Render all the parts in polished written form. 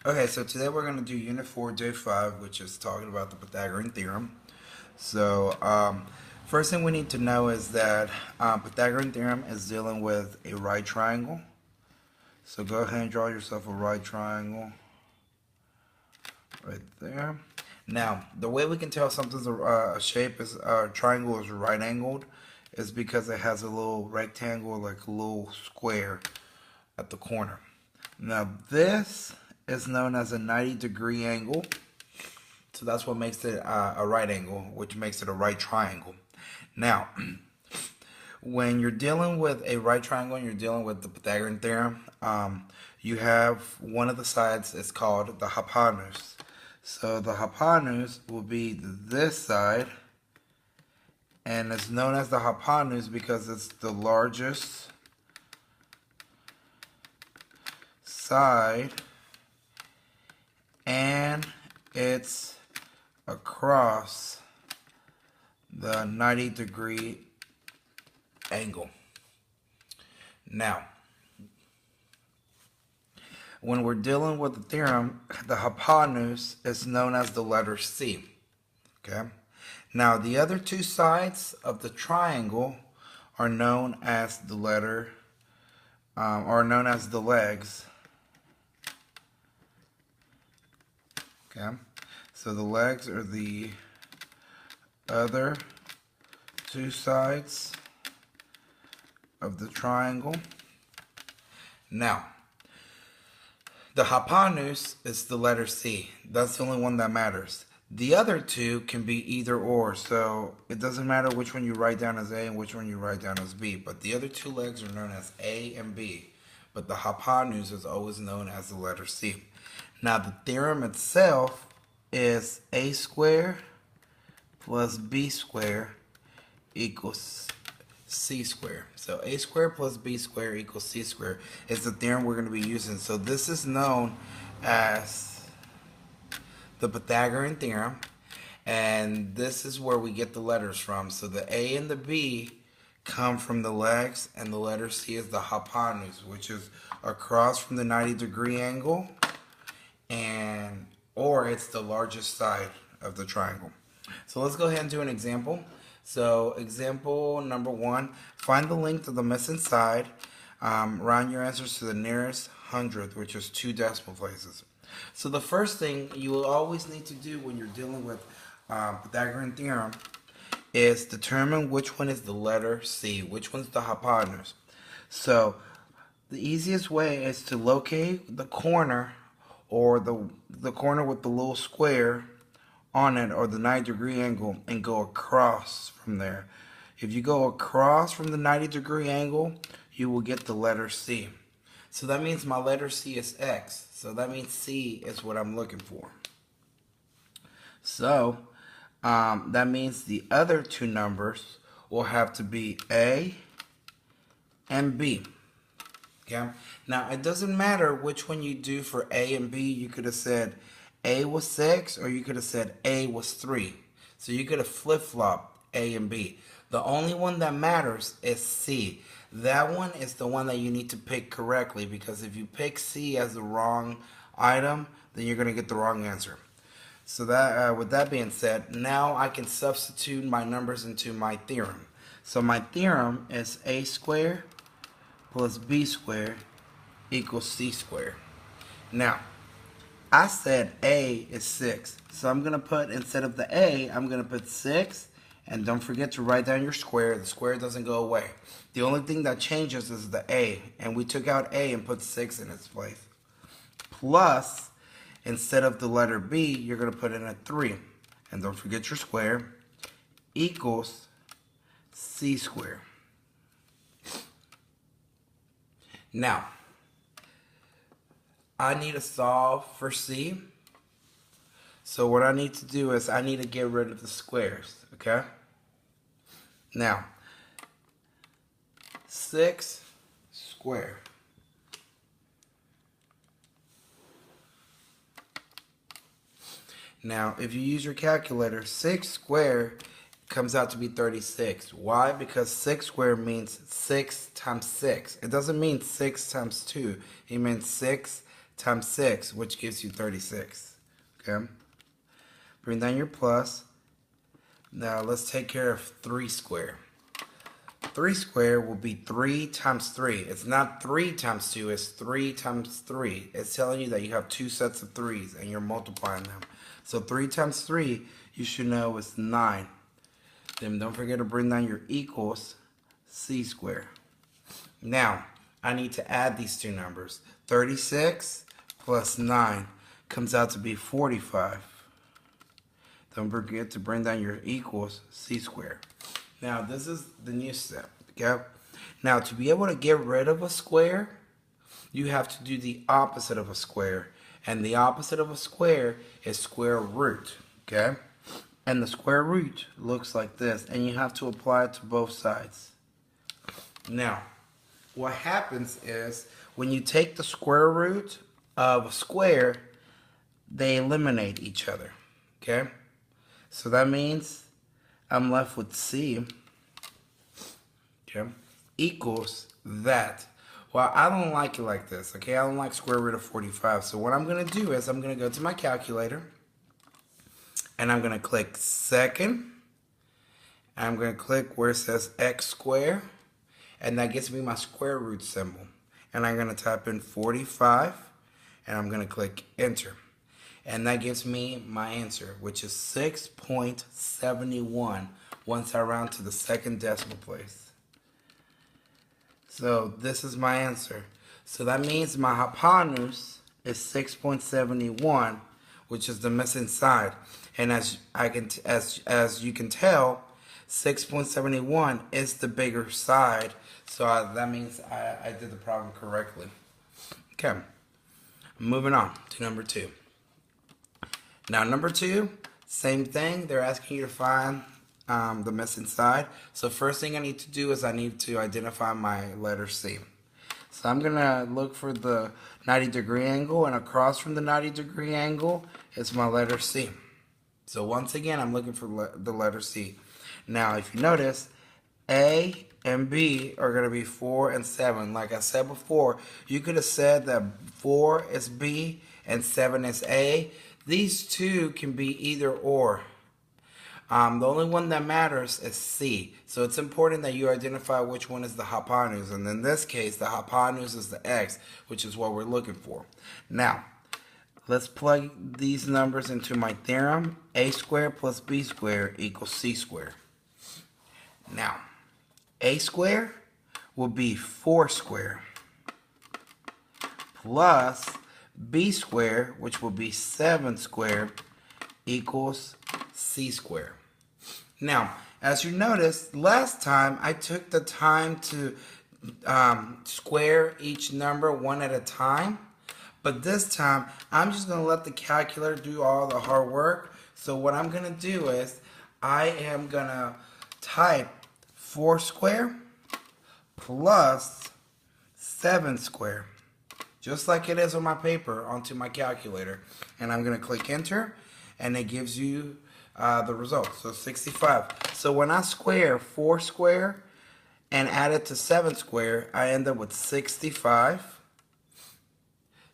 Okay, so today we're going to do Unit 4, Day 5, which is talking about the Pythagorean Theorem. So, first thing we need to know is that Pythagorean Theorem is dealing with a right triangle. So go ahead and draw yourself a right triangle right there. Now, the way we can tell something's a shape is triangle is right angled is because it has a little rectangle, like a little square at the corner. Now, this is known as a 90-degree angle. So that's what makes it a right angle, which makes it a right triangle. Now, when you're dealing with a right triangle and you're dealing with the Pythagorean theorem, you have one of the sides is called the hypotenuse. So the hypotenuse will be this side, and it's known as the hypotenuse because it's the largest side and it's across the 90-degree angle. Now, when we're dealing with the theorem, the hypotenuse is known as the letter C. Okay? Now, the other two sides of the triangle are known as the letter, are known as the legs. Okay? So the legs are the other two sides of the triangle. Now, the hypotenuse is the letter C. That's the only one that matters. The other two can be either or, so it doesn't matter which one you write down as A and which one you write down as B. But the other two legs are known as A and B. But the hypotenuse is always known as the letter C. Now, the theorem itself is A squared plus B squared equals C squared. So A squared plus B squared equals C squared is the theorem we're going to be using. So this is known as the Pythagorean theorem, and this is where we get the letters from. So the A and the B come from the legs, and the letter C is the hypotenuse, which is across from the 90-degree angle, and or it's the largest side of the triangle. So let's go ahead and do an example. So example number 1, find the length of the missing side. Round your answers to the nearest hundredth, which is 2 decimal places. So the first thing you will always need to do when you're dealing with Pythagorean theorem is determine which one is the letter C, which one's the hypotenuse. So the easiest way is to locate the corner, or the corner with the little square on it, or the 90-degree angle, and go across from there. If you go across from the 90-degree angle, you will get the letter C. So that means my letter C is X. So that means C is what I'm looking for. So that means the other two numbers will have to be A and B. Okay? Now, it doesn't matter which one you do for A and B. You could have said A was 6, or you could have said A was 3. So you could have flip-flopped A and B. The only one that matters is C. That one is the one that you need to pick correctly, because if you pick C as the wrong item, then you're going to get the wrong answer. So that, with that being said, now I can substitute my numbers into my theorem. So my theorem is A squared plus B squared equals C squared. Now, I said A is 6. So I'm going to put, instead of the A, I'm going to put 6. And don't forget to write down your square. The square doesn't go away. The only thing that changes is the A. And we took out A and put 6 in its place. Plus, instead of the letter B, you're going to put in a 3. And don't forget your square. Equals C squared. Now, I need to solve for C. So what I need to do is I need to get rid of the squares, okay? Now, 6 squared. Now, if you use your calculator, 6 squared comes out to be 36. Why? Because 6 squared means 6 times 6. It doesn't mean 6 times 2. It means 6 times 6, which gives you 36. Okay? Bring down your plus. Now let's take care of 3 squared. 3 squared will be 3 times 3. It's not 3 times 2, it's 3 times 3. It's telling you that you have 2 sets of 3's and you're multiplying them. So 3 times 3, you should know is 9. Then don't forget to bring down your equals c squared. Now, I need to add these two numbers. 36 plus 9 comes out to be 45. Don't forget to bring down your equals c squared. Now, this is the new step, okay? Now, to be able to get rid of a square, you have to do the opposite of a square. And the opposite of a square is square root, okay? And the square root looks like this, and you have to apply it to both sides. Now, what happens is, when you take the square root of a square, they eliminate each other, okay? So that means I'm left with c, okay, equals that. Well, I don't like it like this, okay? I don't like square root of 45. So what I'm going to do is I'm going to go to my calculator, and I'm going to click second. And I'm going to click where it says x squared, and that gives me my square root symbol. And I'm going to type in 45, and I'm going to click enter. And that gives me my answer, which is 6.71 once I round to the second decimal place. So this is my answer. So that means my hypotenuse is 6.71, which is the missing side. And as you can tell, 6.71 is the bigger side. So that means I did the problem correctly. Okay, moving on to number 2. Now, number 2, same thing. They're asking you to find the missing side. So first thing I need to do is I need to identify my letter C. So I'm going to look for the 90-degree angle, and across from the 90-degree angle is my letter C. So once again, I'm looking for the letter C. Now, if you notice, A and B are going to be 4 and 7. Like I said before, you could have said that 4 is B and 7 is A. These two can be either or. The only one that matters is C. So it's important that you identify which one is the hypotenuse. And in this case, the hypotenuse is the X, which is what we're looking for. Now, let's plug these numbers into my theorem. A squared plus B squared equals C squared. Now, A squared will be 4 squared plus B squared, which will be 7 squared, equals C squared. Now, as you noticed, last time I took the time to square each number one at a time. But this time, I'm just going to let the calculator do all the hard work. So what I'm going to do is, I am going to type 4 squared plus 7 squared, just like it is on my paper, onto my calculator. And I'm going to click enter, and it gives you the result. So 65. So when I square 4 squared and add it to 7 squared, I end up with 65.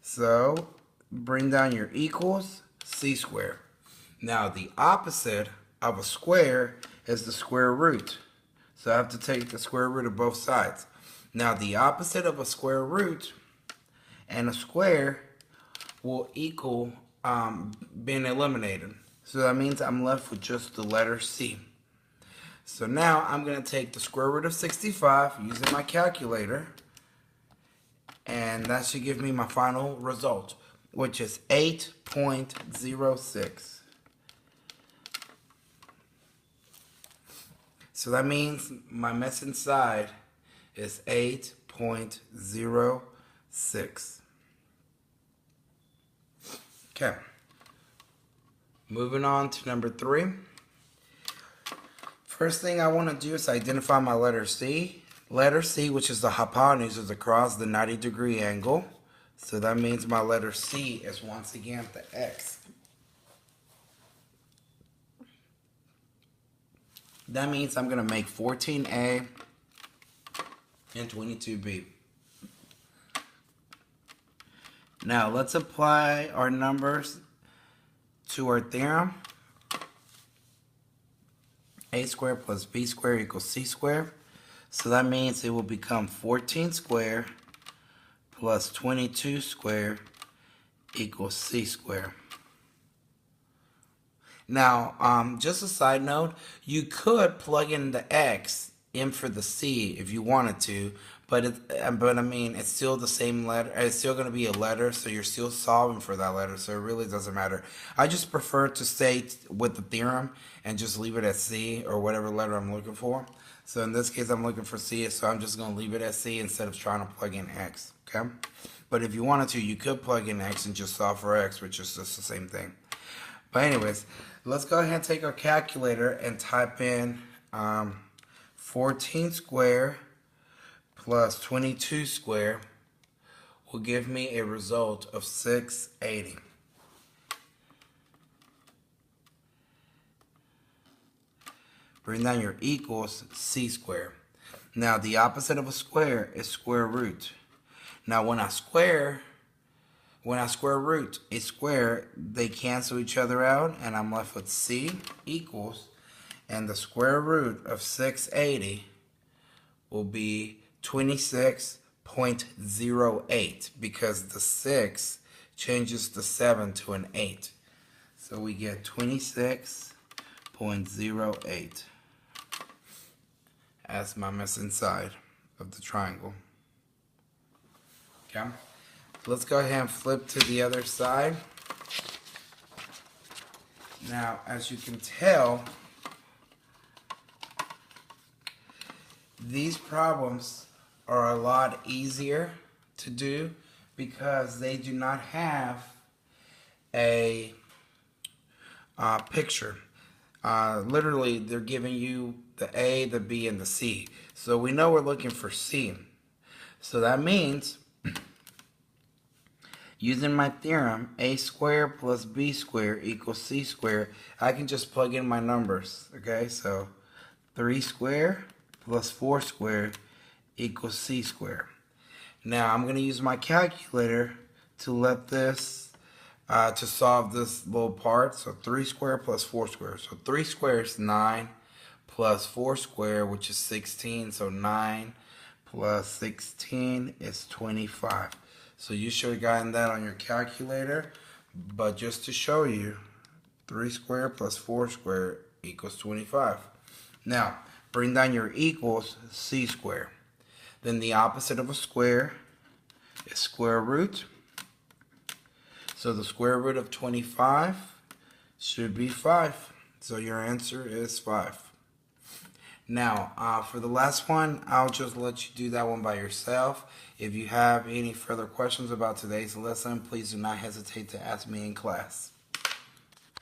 So bring down your equals, C squared. Now the opposite of a square is the square root. So I have to take the square root of both sides. Now the opposite of a square root and a square will equal being eliminated. So that means I'm left with just the letter C. So now I'm going to take the square root of 65 using my calculator, and that should give me my final result, which is 8.06. So that means my missing side is 8.06. Okay. Moving on to number 3. First thing I want to do is identify my letter C. Letter C, which is the hypotenuse, is across the 90-degree angle. So that means my letter C is once again the X. That means I'm going to make 14A and 22B. Now let's apply our numbers to our theorem. A squared plus b squared equals c squared. So that means it will become 14 squared plus 22 squared equals c squared. Now, just a side note, you could plug in the x in for the c if you wanted to, but I mean, it's still the same letter. It's still going to be a letter, so you're still solving for that letter, so it really doesn't matter. I just prefer to stay with the theorem and just leave it at c or whatever letter I'm looking for. So in this case, I'm looking for c, so I'm just going to leave it at c instead of trying to plug in x, okay? But if you wanted to, you could plug in x and just solve for x, which is just the same thing. But anyways, let's go ahead and take our calculator and type in 14 squared plus 22 squared will give me a result of 680. Bring down your equals c squared. Now the opposite of a square is square root. Now when I square root a square, they cancel each other out, and I'm left with c equals, and the square root of 680 will be 26.08 because the 6 changes the 7 to an 8. So we get 26.08 as my missing side of the triangle. Okay, let's go ahead and flip to the other side. Now, as you can tell, these problems are a lot easier to do because they do not have a picture. Literally, they're giving you the A, the B, and the C. So we know we're looking for C. So that means, using my theorem, a squared plus b squared equals c squared, I can just plug in my numbers. Okay, so 3 squared plus 4 squared equals c squared. Now I'm going to use my calculator to let this, to solve this little part. So 3 squared plus 4 squared. So 3 squared is 9 plus 4 squared, which is 16. So 9 plus 16 is 25. So you should have gotten that on your calculator. But just to show you, 3 squared plus 4 squared equals 25. Now, bring down your equals, c squared. Then the opposite of a square is square root. So the square root of 25 should be 5. So your answer is 5. Now, for the last one, I'll just let you do that one by yourself. If you have any further questions about today's lesson, please do not hesitate to ask me in class.